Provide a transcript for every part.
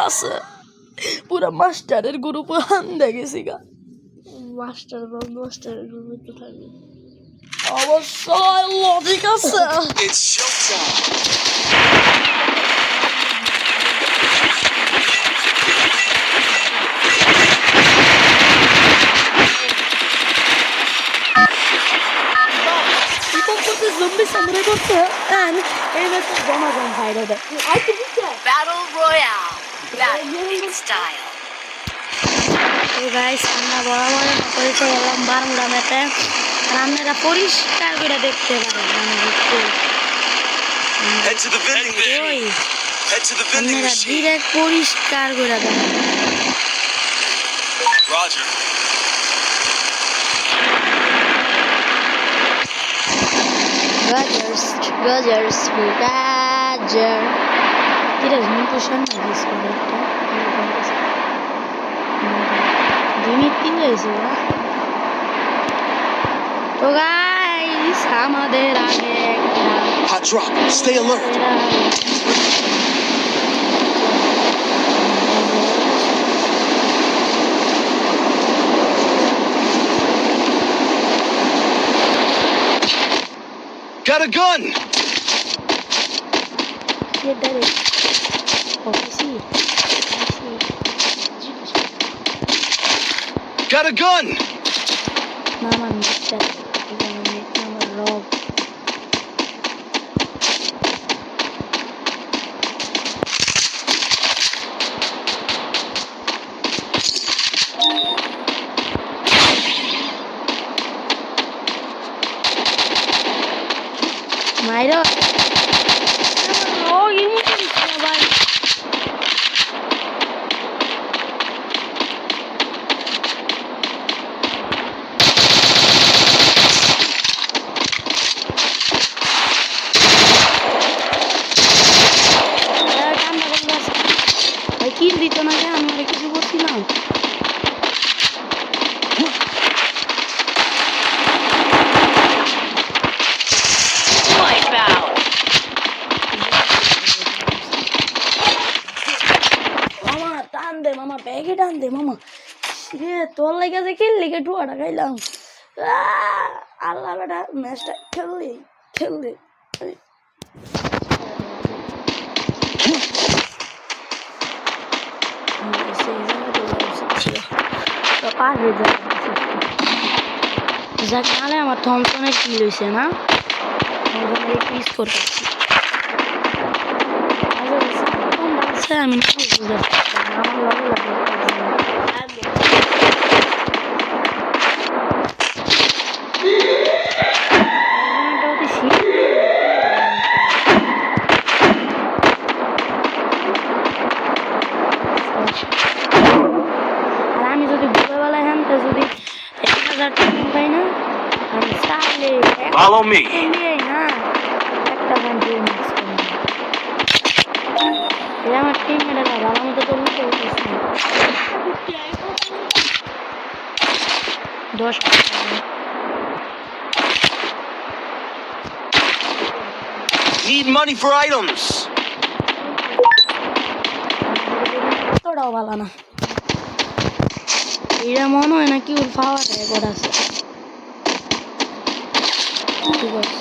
আছে পুরা মাস্টারের গ্রুপ হান্দা গেছি গা মাস্টারের গ্রুপে তো থাকবে অবশ্যই লজিক আছে Zombie samurai করছে and এই ম্যাচে জমাজন ভাইরা দেয় Battle Royale. Battle style. এই গাইস আমরা বরাবর পরিচয় হলাম বারমুডা ম্যাপে আর আপনারা পরিষ্কার করে দেখতে পারেন Head to the vending machine. Head to the vending আপনারা machine. ডিরেক্ট পরিষ্কার করে দেখেন Roger. Rogers, Roger. It is new position of this product. Dimitri is তো গাইস আমাদের আগে Hot drop. Stay alert. Got a gun. Got a gun. Mama, Mr. Rob. Mayro. Oh, you need to be somebody. কিল দিত না যে আমি অনেক কিছু করছিলাম মামা টান দে মামা ব্যাগে টান দে মামা রে তোর লাগে যে খেললি কে ডুয়াটা খাইলাম আল্লাহ বেটা ম্যাচটা খেললি পার হয়ে যায় যাক নাহলে আমার থমথনের কি হয়েছে না থমথনের পিস করতেছি আমি আমি যদি ভোরবেলায় হানতে যদি 1000 টাকা পাই না আমি চাইলে Follow me. না একটা গান মিক্স করি এই আমার টিমমেটরা ভালো মতো তো লুটে উঠেছে 10 Need money for items. তোরাও ভালো না এটা মনে হয় না কি ওর পাওয়ার রেকর্ড আছে ঠিক আছে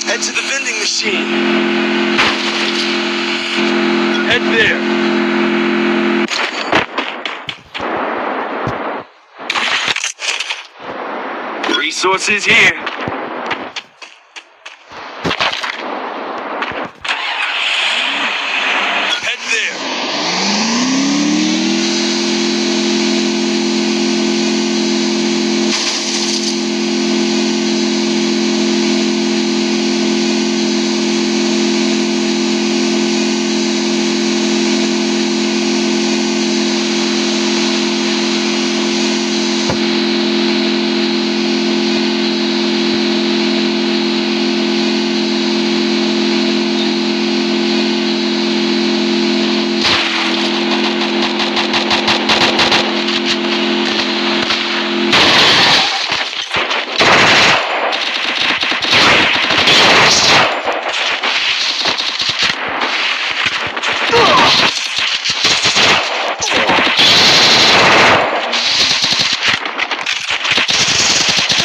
Head to the vending machine. Head there. Resources here. Head there.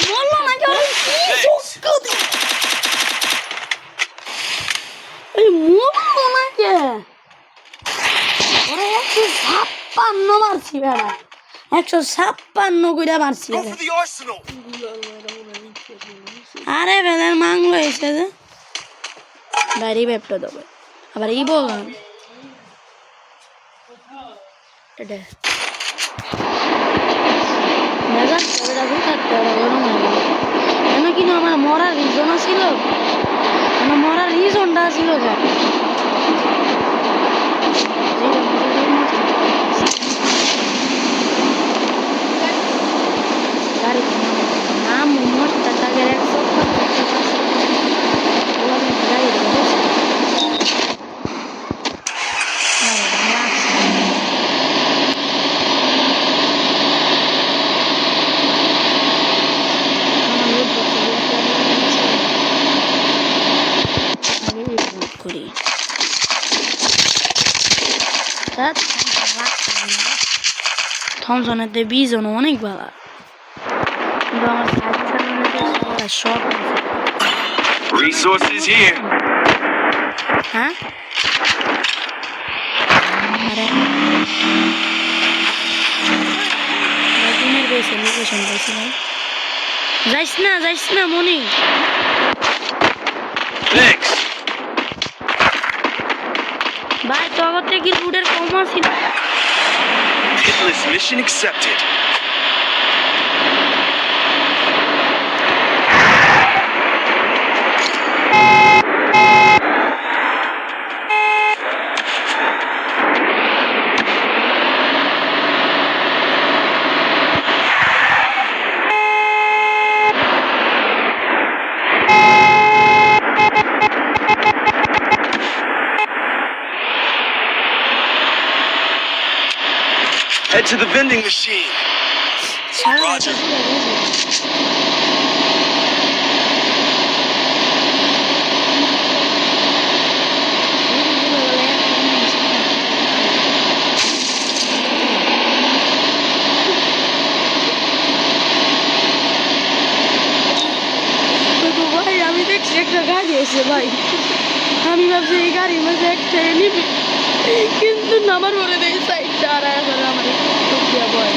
বললো না কেউ এই মরলো না কে ওরা 156 মারছি বেড়া 156 করে মারছি Go for the arsenal. আরে বেদের মাংলো এসে যে বাইরে ব্যাপটা দেবে আবার এই বললাম এটা মেজাজ ছেলেটা থাকতে হবে গরম হয়ে গেল কেন কিনা আমার মরার রিজনও ছিল আমার মরার রিজনটা ছিল নাম মোটটা তাকে 100 করি থমসনেতে বিজন অনেক ভালো কিন্তু আমার সব Resources here. হ্যাঁ আরে দিনের বেশি লোকেশন পাইছি ভাই যাইস না মনি Thanks. ভাই তো আমার থেকে লুটের কম ছিল Hitless mission accepted. Head to the vending machine. Roger. ভাই আমি দেখছি একটা গাড়ি এসে ভাই আমি ভাবছি এই গাড়ির মধ্যে একটা নিবি কিন্তু নামার পরে দেখি সাইডটা আর আমার ভয়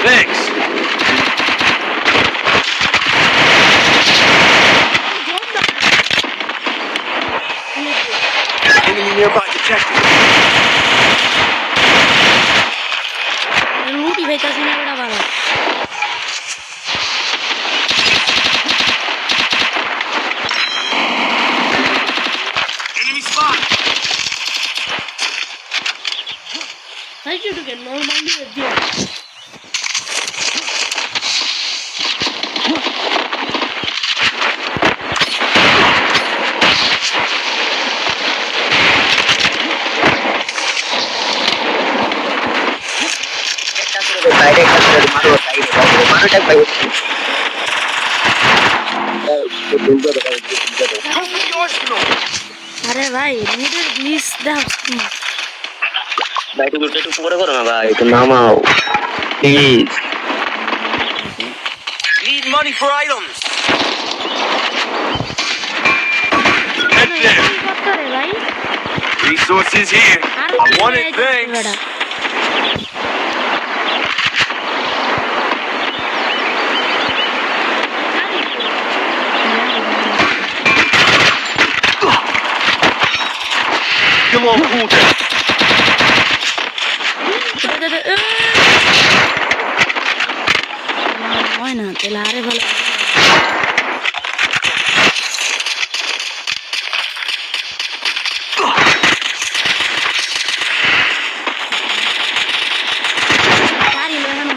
Thanks. Enemy nearby detected. লুটি খাইতাছি না বেটা বাবা Enemy spot. I should get normally a deal. Direct Open the arsenal. আরে ভাই নেটের গ্লিচ দাও ভাই একটু একটু পরে করো না ভাই, একটু নামাও please. Need money for items. Head there. কত রে ভাই Resources here. R I want it, thanks. বেটা Come on, cool down. হয় না তাহলে আরে ভালো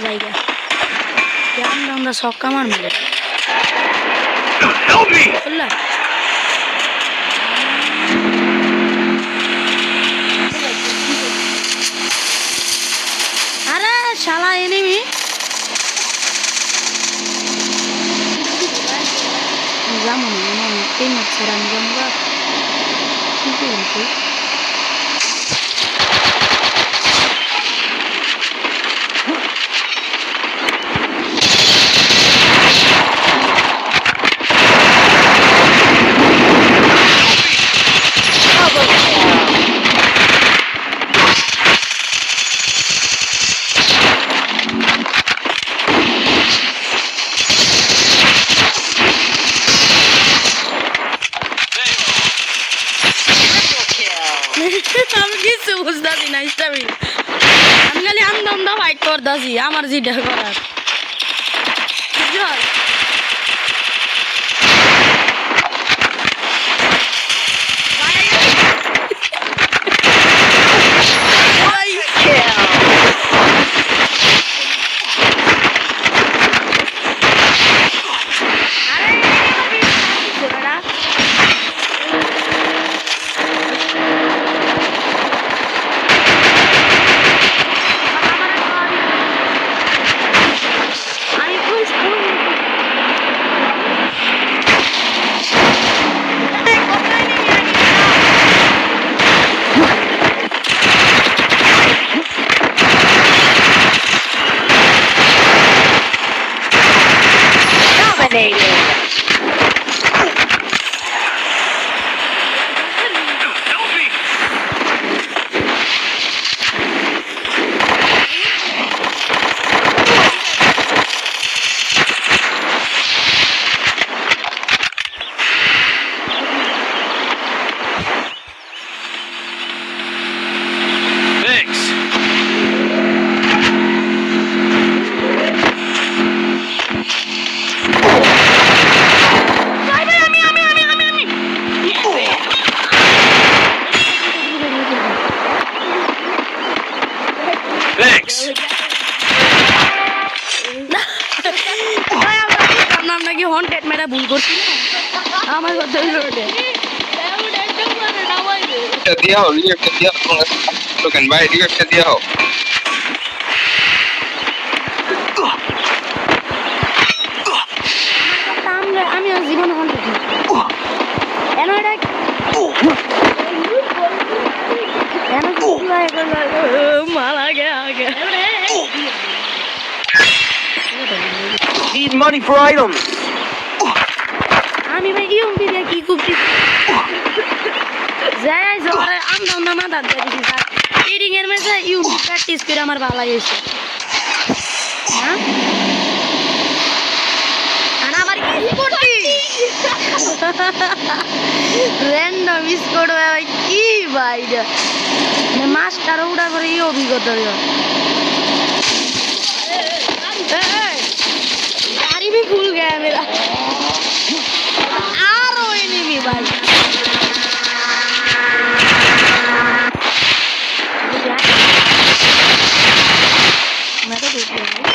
জায়গা আমরা সব কামার মিলে Help me. বললা আরে শালা এনিমি যাবো না আমার তিন বছর আমি যাবো ঠিক আছে আমি কিছু বুঝতেছি না স্টাবি আমি খালি আমদা ফাইট করতেছি আমার যেটা করার Dominating. Help me. Thanks. Thanks. নাম নাকি হন্টেড মেরা ভুল করছি না আমার কথা ওটা দিয়া হো রিয়েক্ট দিয়া হো টোকেন ভাই রিয়েক্ট দিয়া হো আমি আর জীবনে হন্টেড এন এটা মারা গে আগে Need money for items. আমি ভাই ইউএমপি দিয়ে কি করছি যাই জোরে আমদা মাথা দিয়ে দিছি স্যার ট্রেডিং এর মধ্যে ইউএমপি প্র্যাকটিস করে আমার ভালো লাগেছে হ্যাঁ আর আবার কি করছি র্যান্ডম স্কোর ভাই কি ভাই মাস্টার উড়া করে এই অভিজ্ঞতা गाड़ी भी खुल गया मेरा आ रहा है नहीं भाई मैं तो देख रहा हूँ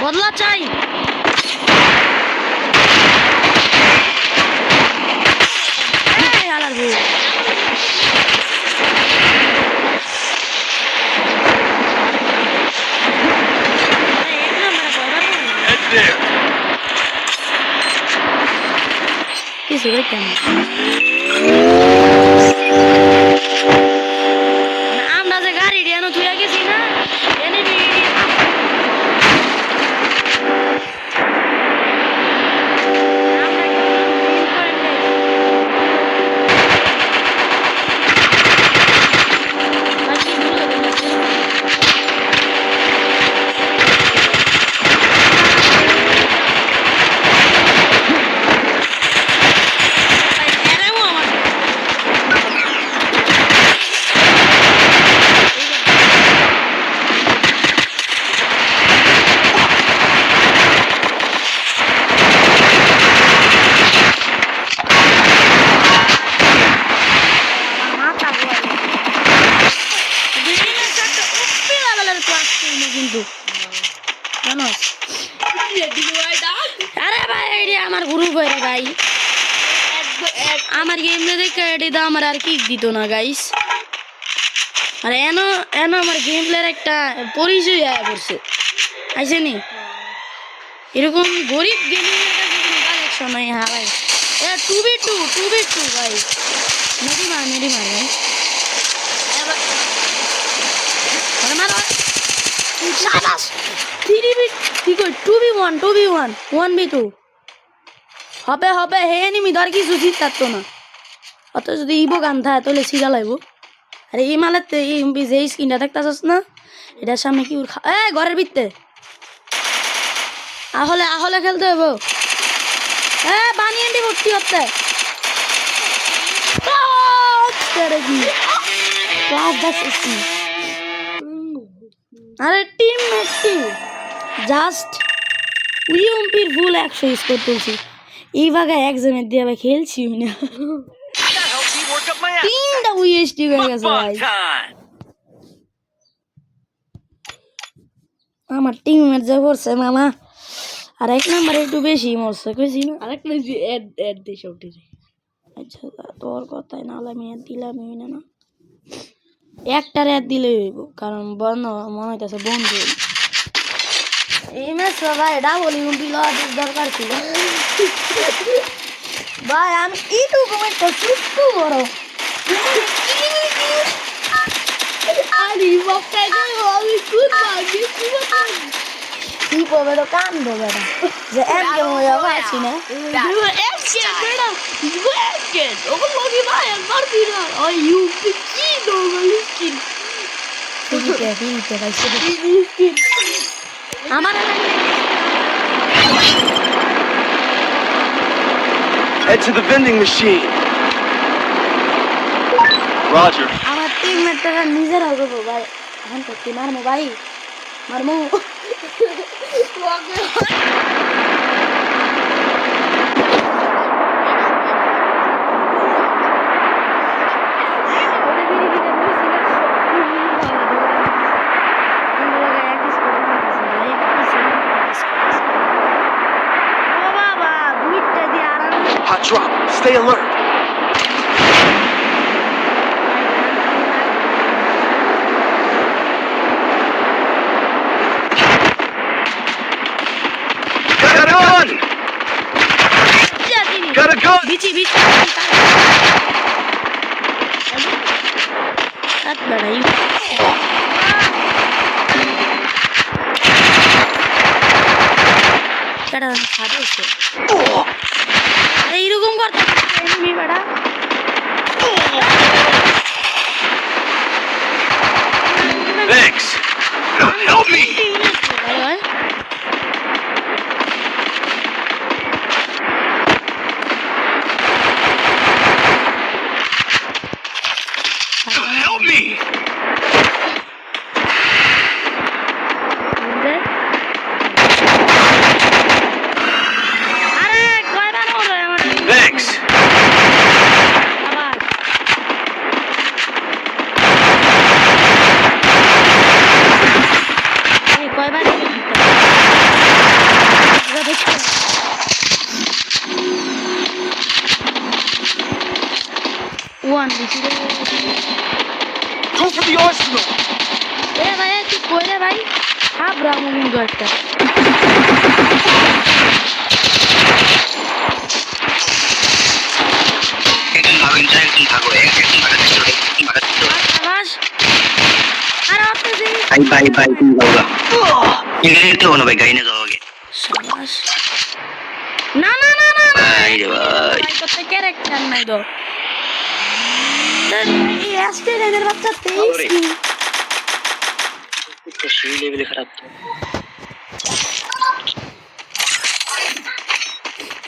বদলা চাই কিছু দেখতাম না। আমরা যে গাড়ি দিয়ে তুই গেছি না enemy আমরা কিল করে নেই। বাকি গুলো কিন্তু জানোস আরে ভাই এডি আমার গ্রুপ হয়ে ভাই আমার গেম দেখে এডি তো আমার আর কিক দিত না গাইস আর এনো এনো আমার গেম প্লেয়ার একটা পরিচয় আয়া করছে আইছেনি এরকম গরিব গেমিং এর কাছে কোনো কালেকশন নাই হ্যাঁ ভাই এ 2v2 ভাই মেরি মার ভাই আরে মার শাবাশ 3v কি কই 2v1 1v2 হবে হে এনিমি ধর কিছু জিততো না অত যদি ইবো গান থাকে তাহলে সিরা লাইবো আরে এই মালেতে এই যে স্কিনটা দেখতাছস না এটার সামনে কি এ ঘরের ভিতরে আহলে খেলতে হইব এ বানিয়ে দি ভর্তি হচ্ছে আরে টিমমেট জাস্ট উইম্পির ফুল 100 স্কোর তুলছি এই ভাগায় একজনের দিয়ে আবার খেলছি না তিনটা উইএসটি হয়ে গেছে ভাই আমার টিমমেট যে পড়ছে মামা আর এক নাম্বার একটু বেশি মরছে কইছি না আরেক না যে এড দে সবটি আচ্ছা তোর কথাই না আমি এড দিলাম না একটা এড দিলে হইব কারণ বন্ধ মনে হইতাছে বন্ধু এই ম্যাচ ভাই ডাবল ইউম্পি লওয়ার দরকার ছিল ভাই আমি এইটুকু একটা চুট্টু বড় আরে বাপটা আমি খুদ ভাবি কি করবে তো কান দেবে না যে এক গেম হয়ে যাবে আছি না আমার Head to the vending machine. Roger. আমার টিমমেটরা নিজেরা করবো ভাই এখন তো কি মারমো ভাই মারমো Hot drop. Stay alert. Got a gun. Got a gun. বিচি রাত বেড়াই কেডা খাবে আরে এরকম করতে এনিমি বেড়া Thanks. Help me. Help me. Thanks. Go for the arsenal. ভাই তুই কইলে ভাই হাফ রামুন একটা ভাই তুমি যাওগা এখানে তো কোনো ভাই গাইনে যাওগে শাবাশ না না না না না ভাই রে ভাই ভাই কত ক্যারেক্টার নাই তো এই অ্যাস্টেরিয়ানের বাচ্চা 23 কি তো সেই লেভেলে খারাপ তো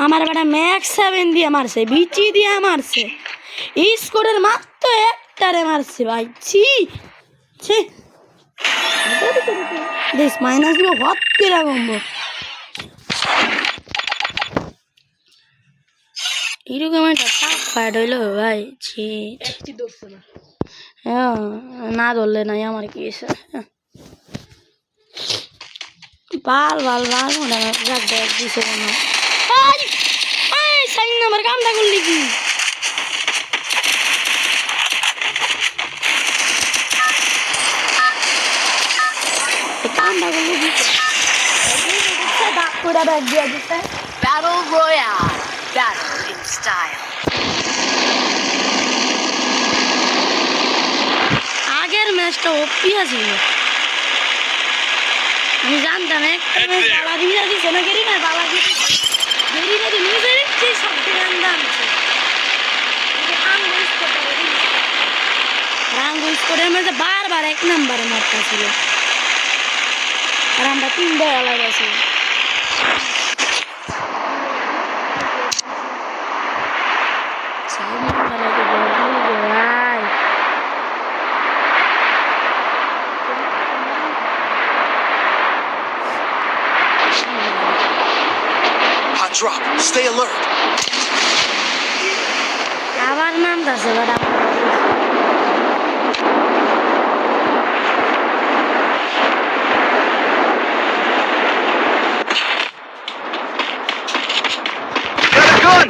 আমার বেটা ম্যাক্স 7 দিয়ে মারছে বিচি দিয়ে মারছে এই স্কোরের মাত্র একটারে মারছে ভাই ছি ছি দিস মাইনাস দিব হট করে গম্বো এরকম একটা টাফ ফাইট হইলো ভাই ছি হ্যাঁ না ধরলে নাই আমার কি এসে বাল মনে রাখ দেখ দিছে কোনো সাইন নাম্বার কামটা করলি কি কামটা করলি কি ডাক করে ব্যাগ দিয়ে দিছে Battle Royale. Battle in style. আগের ম্যাচটা ওপি ছিল আমি জানতাম একটা ম্যাচ বালা দিয়ে দিছে না গেরি না বালা দিয়ে গেরি না নিজের যে শব্দ জানতাম রাঙ্গ স্কোরের মধ্যে বারবার 1 নম্বরে মারতা ছিল আর আমরা 3 বল আলাদা ছিল Hot drop. Stay alert. আবার নাম দাসে বড় Got a gun.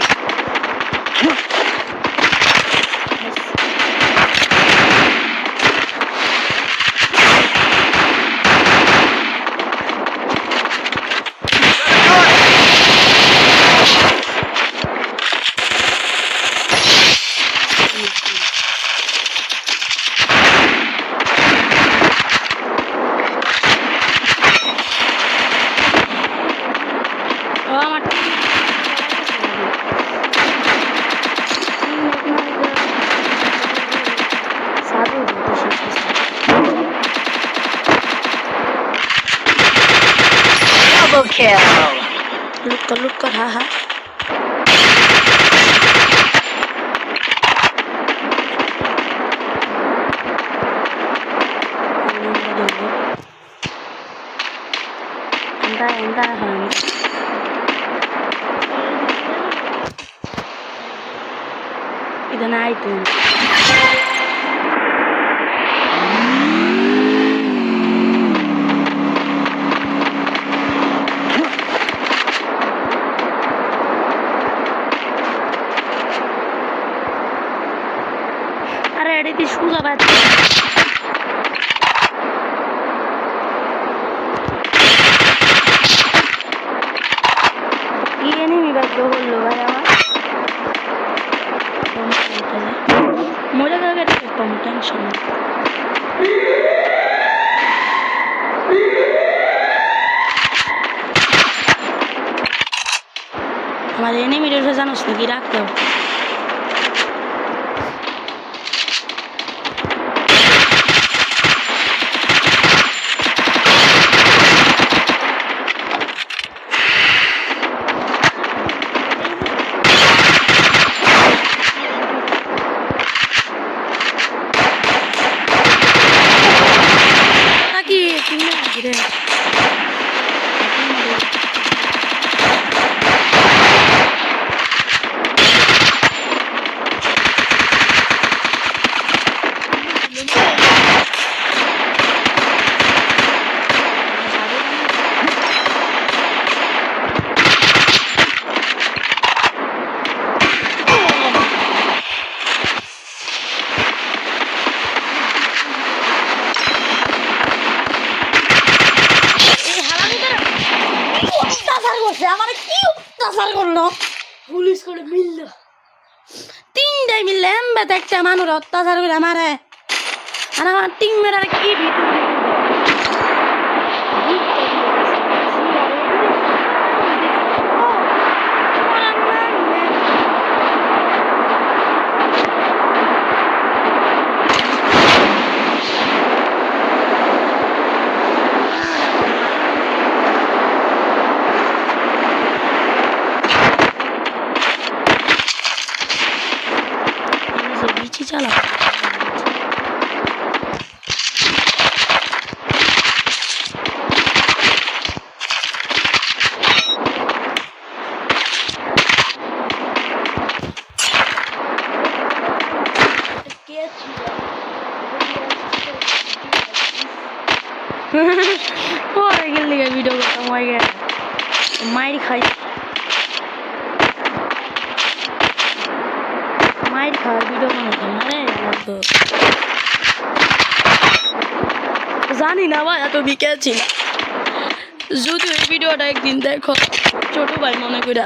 ও আমার Double kill. লুক কর হা হা Anda, ಇದು ಆಯ್ತು আরে এটি সুজা বাচ্চা বললো ভাই আমার মজা করে কম টেনশন আমার এনিমিটার জানোস নাকি রাখতেও পুলিশ করে মিলল তিনটাই মিললে একটা মানুষ অত্যাচার করে আমারে আর আমার টিম মেয়েরা কি ভিডিও বেশি চালা পরে গেলে ভিডিও করতাম হয়ে গেছে মাইর খাই মাইর খাওয়ার ভিডিও বানাতাম না রে তো জানি না ভাই এত বিকেছি যদি ওই ভিডিওটা একদিন দেখো ছোট ভাই মনে করে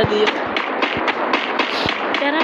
দিও টাটা